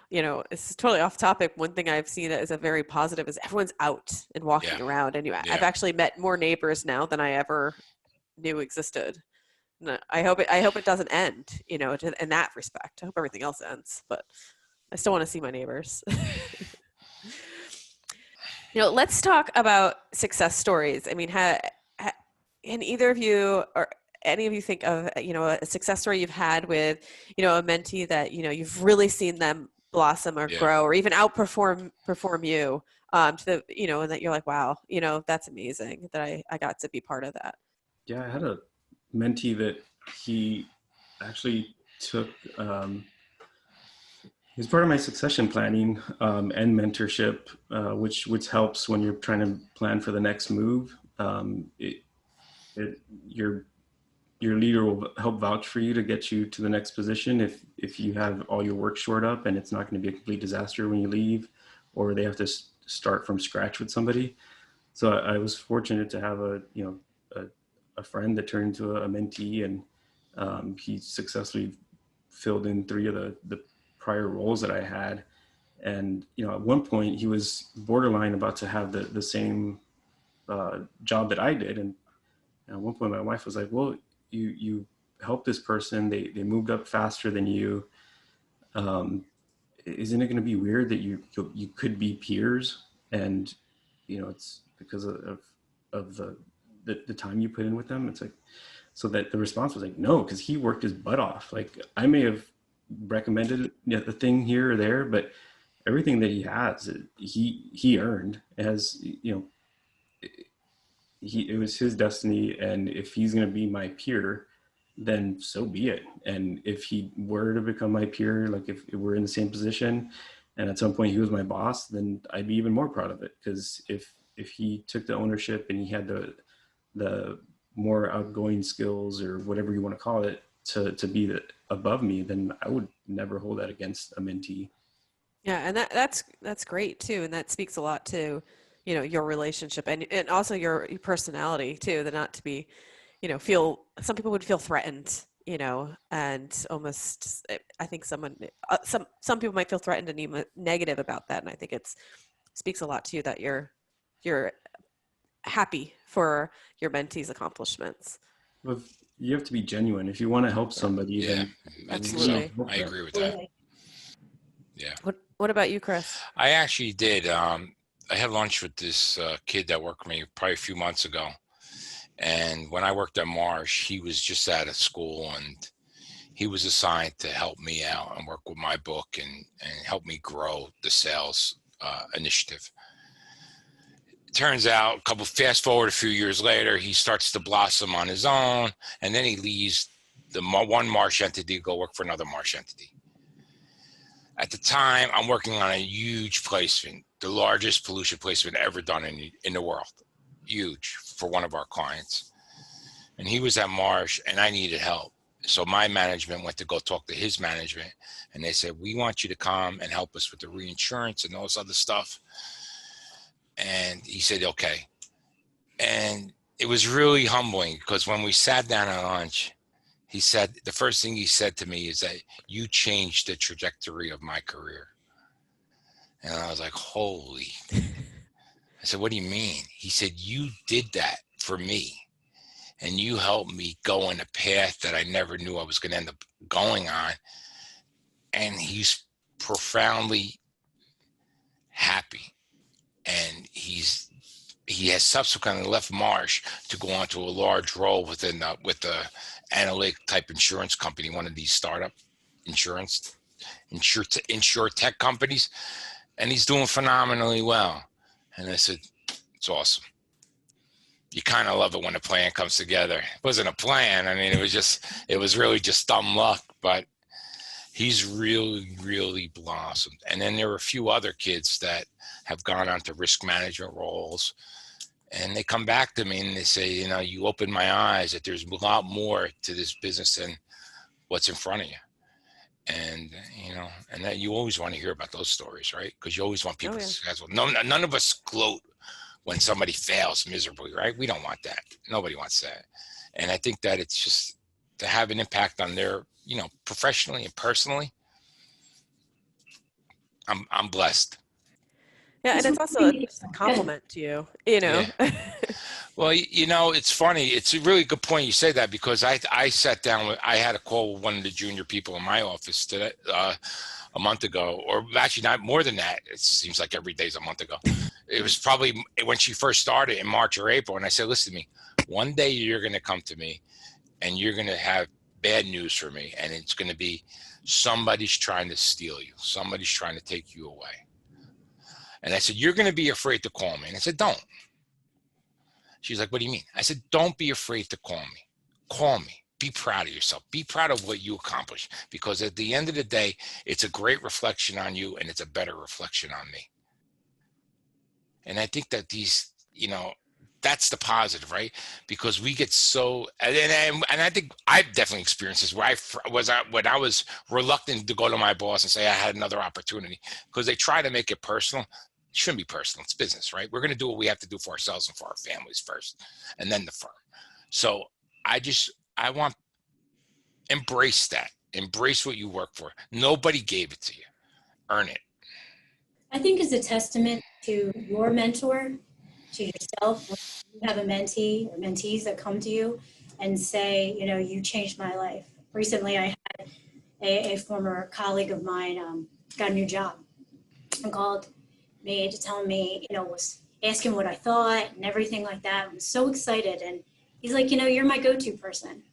it's totally off topic. One thing I've seen that is a very positive is everyone's out and walking around, and I've actually met more neighbors now than I ever knew existed. And I hope it doesn't end, in that respect. I hope everything else ends, but I still want to see my neighbors. Let's talk about success stories. I mean, can either of you or any of you think of, a success story you've had with, a mentee that, you've really seen them blossom or grow or even perform you to the, and that you're like, wow, that's amazing that I got to be part of that. Yeah, I had a mentee that he actually took, he's part of my succession planning and mentorship, which helps when you're trying to plan for the next move. Your leader will help vouch for you to get you to the next position if you have all your work shored up and it's not going to be a complete disaster when you leave, or they have to start from scratch with somebody. So I was fortunate to have a friend that turned into a mentee, and he successfully filled in 3 of the prior roles that I had. And at one point he was borderline about to have the same job that I did, and at one point my wife was like, well, you helped this person, they moved up faster than you, isn't it going to be weird that you could be peers? And it's because of the time you put in with them. It's like, so that the response was like, no, because he worked his butt off. Like I may have recommended the thing here or there, but everything that he has, he earned. As it was his destiny, and if he's going to be my peer, then so be it. And if he were to become my peer, like if we're in the same position and at some point he was my boss, then I'd be even more proud of it. Because if he took the ownership and he had the more outgoing skills, or whatever you want to call it, to be above me, then I would never hold that against a mentee. Yeah, and that's great too, and that speaks a lot to your relationship and also your personality too. That not to be, some people would feel threatened, and almost, I think some people might feel threatened and even negative about that, and I think it speaks a lot to you that you're happy for your mentee's accomplishments. Well, you have to be genuine if you want to help somebody. Then absolutely, I agree with that. Yeah. What about you, Chris? I actually did. I had lunch with this kid that worked for me probably a few months ago. And when I worked at Marsh, he was just out of school, and he was assigned to help me out and work with my book and help me grow the sales initiative. It turns out, fast forward a few years later, he starts to blossom on his own, and then he leaves the one Marsh entity to go work for another Marsh entity. At the time, I'm working on a huge placement, the largest pollution placement ever done in the world. Huge for one of our clients. And he was at Marsh, and I needed help. So my management went to go talk to his management, and they said, we want you to come and help us with the reinsurance and all this other stuff. And he said, okay. And it was really humbling because when we sat down at lunch, he said, the first thing he said to me is that you changed the trajectory of my career. And I was like, holy. I said, what do you mean? He said, you did that for me. And you helped me go in a path that I never knew I was going to end up going on. And he's profoundly happy. And he has subsequently left Marsh to go on to a large role with the analytic type insurance company, one of these startup insure tech companies. And he's doing phenomenally well. And I said, it's awesome. You kind of love it when a plan comes together. It wasn't a plan. I mean, it was really just dumb luck, but he's really, really blossomed. And then there are a few other kids that have gone on to risk management roles, and they come back to me and they say, you know, you opened my eyes that there's a lot more to this business than what's in front of you. And, you know, and that you always want to hear about those stories, right? Because you always want people to successful. None of us gloat when somebody fails miserably, right? We don't want that. Nobody wants that. And I think that it's just to have an impact on their, you know, professionally and personally. I'm blessed. Yeah, and it's also a compliment to you, you know. Yeah. Well, you know, it's funny. It's a really good point you say that, because I sat down I had a call with one of the junior people in my office today, a month ago, or actually not more than that. It seems like every day's a month ago. It was probably when she first started in March or April. And I said, listen to me, one day you're going to come to me and you're going to have bad news for me. And it's going to be somebody's trying to steal you. Somebody's trying to take you away. And I said, you're going to be afraid to call me. And I said, don't. She's like, what do you mean? I said, don't be afraid to call me. Call me. Be proud of yourself. Be proud of what you accomplished. Because at the end of the day, it's a great reflection on you and it's a better reflection on me. And I think that these, you know, that's the positive, right? Because we get so, and I think I've definitely experienced this where when I was reluctant to go to my boss and say I had another opportunity, because they try to make it personal. It shouldn't be personal. It's business, right? We're going to do what we have to do for ourselves and for our families first, and then the firm. So I want embrace that. Embrace what you work for. Nobody gave it to you. Earn it. I think it's a testament to your mentor, to yourself. When you have a mentee or mentees that come to you and say, you know, you changed my life. Recently, I had a former colleague of mine got a new job and called me to tell me, you know, was asking what I thought and everything like that. I was so excited. And he's like, you know, you're my go-to person.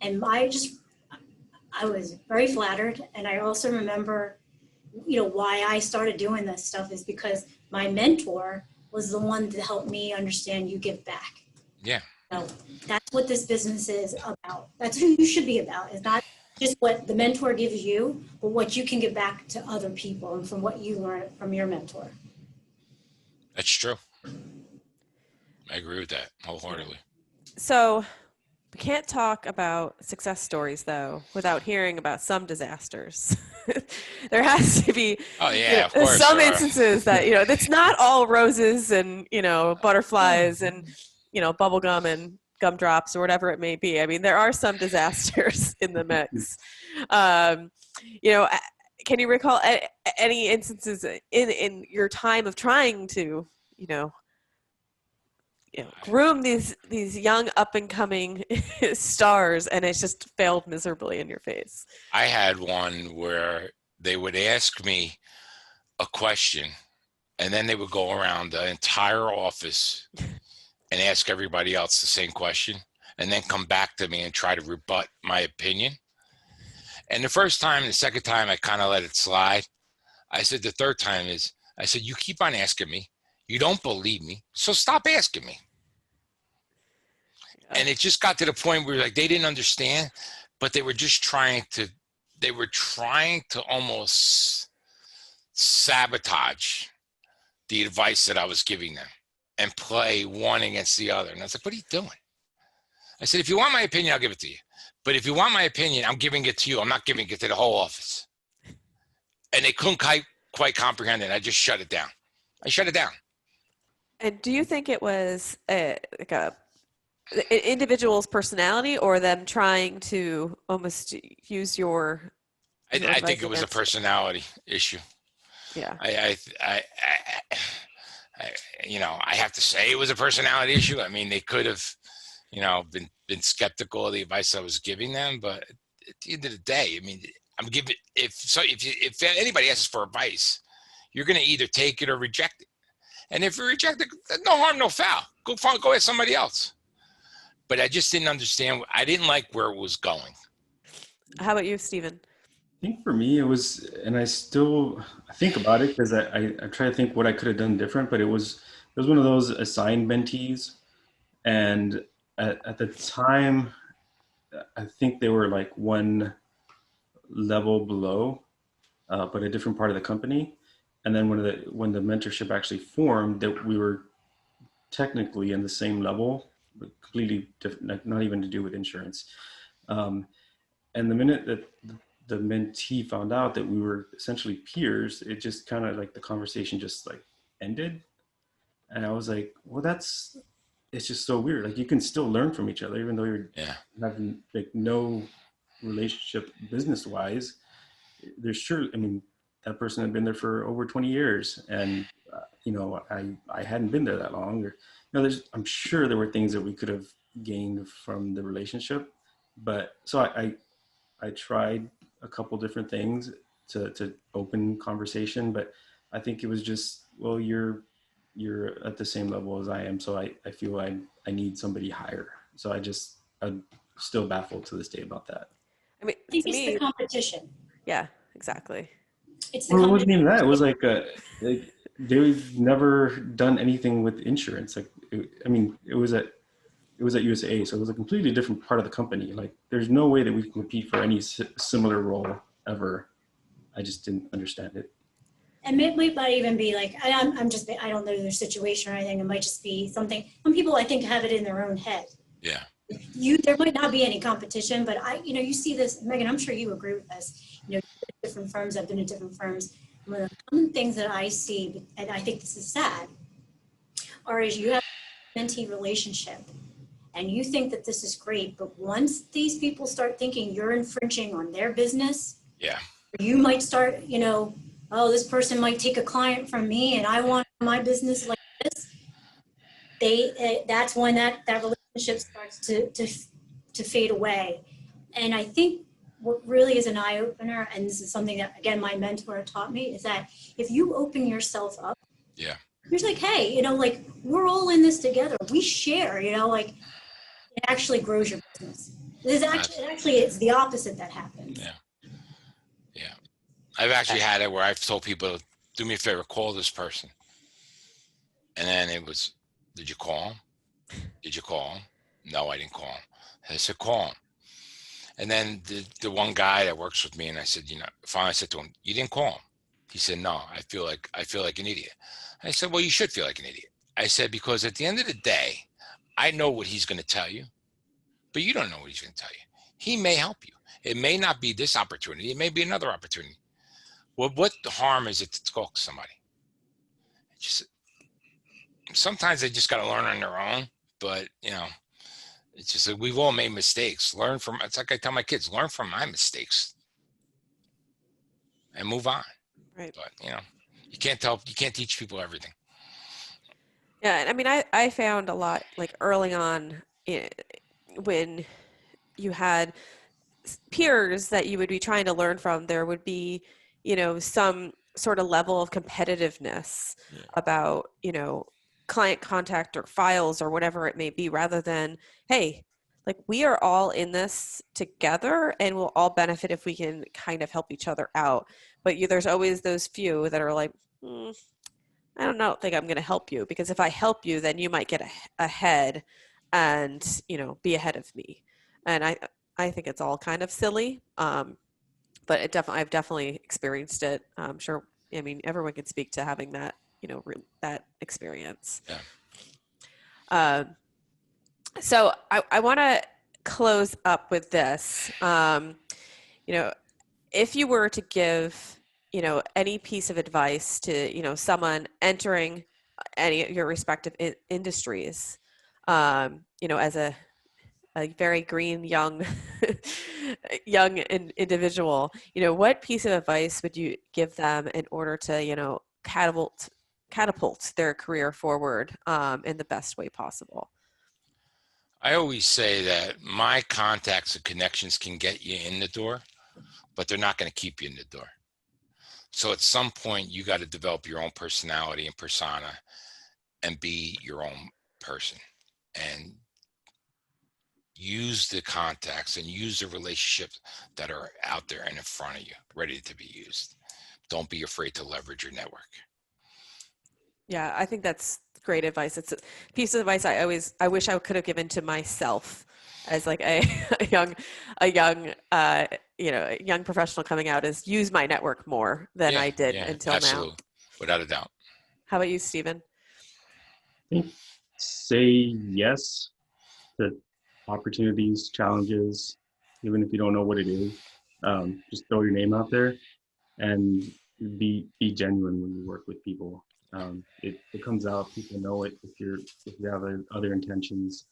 And I was very flattered. And I also remember, you know, why I started doing this stuff is because my mentor was the one that helped me understand you give back. Yeah. So that's what this business is about. That's who you should be about. It's not just what the mentor gives you, but what you can give back to other people and from what you learn from your mentor. That's true. I agree with that wholeheartedly. So we can't talk about success stories, though, without hearing about some disasters. There has to be of course, some instances that, you know, it's not all roses and, you know, butterflies and, you know, bubble gum and gumdrops or whatever it may be. I mean, there are some disasters in the mix. You know, can you recall any instances in your time of trying to, you know, groom these young up and coming stars, and it's just failed miserably in your face? I had one where they would ask me a question and then they would go around the entire office and ask everybody else the same question and then come back to me and try to rebut my opinion. And the first time, the second time, I kind of let it slide. I said, the third time I said, you keep on asking me. You don't believe me, so stop asking me. And it just got to the point where, like, they didn't understand, but they were just trying to almost sabotage the advice that I was giving them and play one against the other. And I was like, what are you doing? I said, if you want my opinion, I'll give it to you. But if you want my opinion, I'm giving it to you. I'm not giving it to the whole office. And they couldn't quite comprehend it. I just shut it down. I shut it down. And do you think it was like an individual's personality or them trying to almost use your I advice think it was a against you? personality issue. Yeah. I I have to say it was a personality issue. I mean, they could have, been skeptical of the advice I was giving them, but at the end of the day, I mean, I'm giving if anybody asks for advice, you're going to either take it or reject it. And if you reject it, no harm, no foul. Go ask somebody else. But I just didn't understand. I didn't like where it was going. How about you, Stephen? I think for me, it was, and I think about it because I try to think what I could have done different, but it was one of those assigned mentees. And at the time, I think they were like one level below, but a different part of the company. And then when the mentorship actually formed, that we were technically in the same level, but completely different, like not even to do with insurance. And the minute that the mentee found out that we were essentially peers, it just kind of like the conversation just like ended. And I was like, well, it's just so weird. Like you can still learn from each other, even though you're having like no relationship business wise. There's sure, I mean, that person had been there for over 20 years and, I hadn't been there that long. Or, I'm sure there were things that we could have gained from the relationship. But so I tried a couple different things to open conversation, but I think it was just, well, you're at the same level as I am. So I feel I need somebody higher. So I'm still baffled to this day about that. I mean, I think to it's me, the competition. yeah, exactly. It's the Well, it wasn't competition. even that. It was like they've never done anything with insurance. Like, it was at USA, so it was a completely different part of the company. Like, there's no way that we can compete for any similar role ever. I just didn't understand it. And it might even be like, I don't know their situation or anything. It might just be something, some people I think have it in their own head. Yeah. There might not be any competition, but you see this, Megan, I'm sure you agree with this, different firms, I've been in different firms. One of the common things that I see, and I think this is sad, is you have a mentee relationship and you think that this is great, but once these people start thinking you're infringing on their business, Yeah. you might start, oh, this person might take a client from me and I want my business like this. That's when that relationship starts to fade away. And I think what really is an eye opener, and this is something that, again, my mentor taught me, is that if you open yourself up, Yeah. you're like, hey, like we're all in this together. We share, like it actually grows your business. It's the opposite that happens. Yeah. Yeah. I've actually had it where I've told people, do me a favor, call this person. And then it was, did you call him? Did you call him? No, I didn't call him. I said, call him. And then the one guy that works with me, and I said, finally I said to him, you didn't call him. He said, no, I feel like an idiot. I said, well, you should feel like an idiot. I said, because at the end of the day, I know what he's going to tell you, but you don't know what he's going to tell you. He may help you. It may not be this opportunity. It may be another opportunity. Well, what harm is it to talk to somebody? Sometimes they just got to learn on their own, but it's just like we've all made mistakes. It's like I tell my kids, learn from my mistakes and move on. Right. But you can't teach people everything. Yeah, and I mean, I found a lot like early on when you had peers that you would be trying to learn from, there would be, some sort of level of competitiveness about, client contact or files or whatever it may be, rather than, hey, like we are all in this together and we'll all benefit if we can kind of help each other out. But there's always those few that are like, I don't think I'm going to help you, because if I help you, then you might get ahead and, be ahead of me. And I think it's all kind of silly. But I've definitely experienced it. I'm sure, everyone can speak to having that, that experience. Yeah. So I want to close up with this. If you were to give, any piece of advice to, someone entering any your respective industries. As a very green young individual, what piece of advice would you give them in order to catapult their career forward in the best way possible? I always say that my contacts and connections can get you in the door, but they're not going to keep you in the door. So at some point, you got to develop your own personality and persona and be your own person, and use the contacts and use the relationships that are out there and in front of you, ready to be used. Don't be afraid to leverage your network. Yeah, I think that's great advice. It's a piece of advice I wish I could have given to myself as like a young professional coming out, is use my network more than I did until absolutely. now. Without a doubt. How about you, Stephen? I think say yes to opportunities, challenges, even if you don't know what it is. Just throw your name out there and be genuine when you work with people. It comes out, people know it if you have other intentions.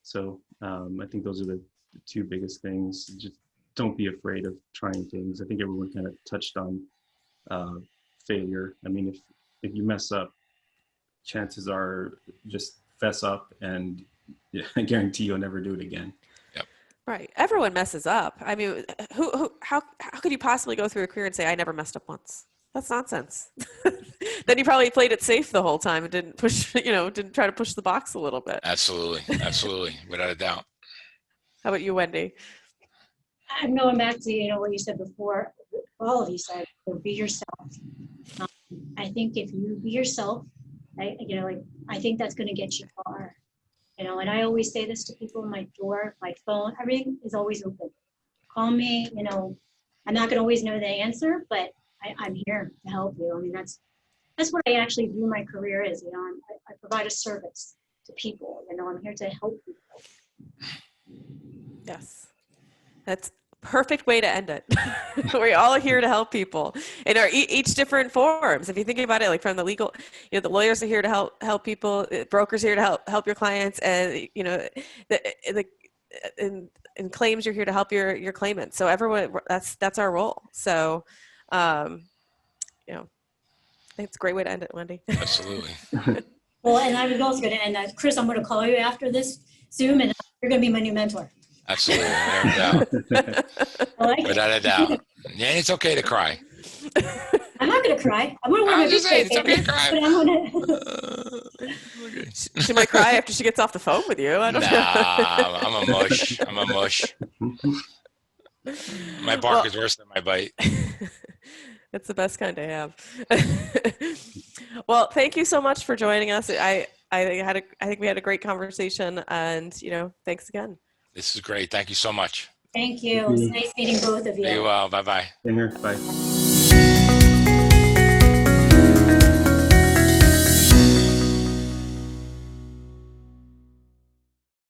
So I think those are the two biggest things. Just don't be afraid of trying things. I think everyone kind of touched on failure. I mean, if you mess up, chances are just fess up, and I guarantee you'll never do it again. Right. Everyone messes up. I mean, how could you possibly go through a career and say, I never messed up once? That's nonsense. Then you probably played it safe the whole time and didn't try to push the box a little bit. Absolutely. Absolutely. Without a doubt. How about you, Wendy? I'm going back to, what you said before, all of you said, be yourself. I think if you be yourself, I think that's going to get you far. And I always say this to people, my door, my phone, everything is always open. Call me, I'm not going to always know the answer, but I'm here to help you. I mean, that's what I actually view my career as. I provide a service to people. I'm here to help people. Yes, that's a perfect way to end it. We're all here to help people in our each different forms. If you think about it, like from the legal, the lawyers are here to help people, brokers are here to help your clients, and in claims you're here to help your claimants. So everyone, that's our role. So, I think it's a great way to end it, Wendy. Absolutely. Well, and I was also going to end that. Chris, I'm going to call you after this Zoom, and you're going to be my new mentor. Absolutely. Without a doubt. Without a doubt. Yeah, it's okay to cry. I'm not going to cry. I'm going to wear my just saying, it's okay to cry. But I'm going to. She might cry after she gets off the phone with you. I don't know. I'm a mush. My bark is worse than my bite. It's the best kind to have. Well, thank you so much for joining us. I think we had a great conversation, and thanks again. This is great. Thank you so much. Thank you. It's nice meeting both of you. Be well. Bye-bye. Bye.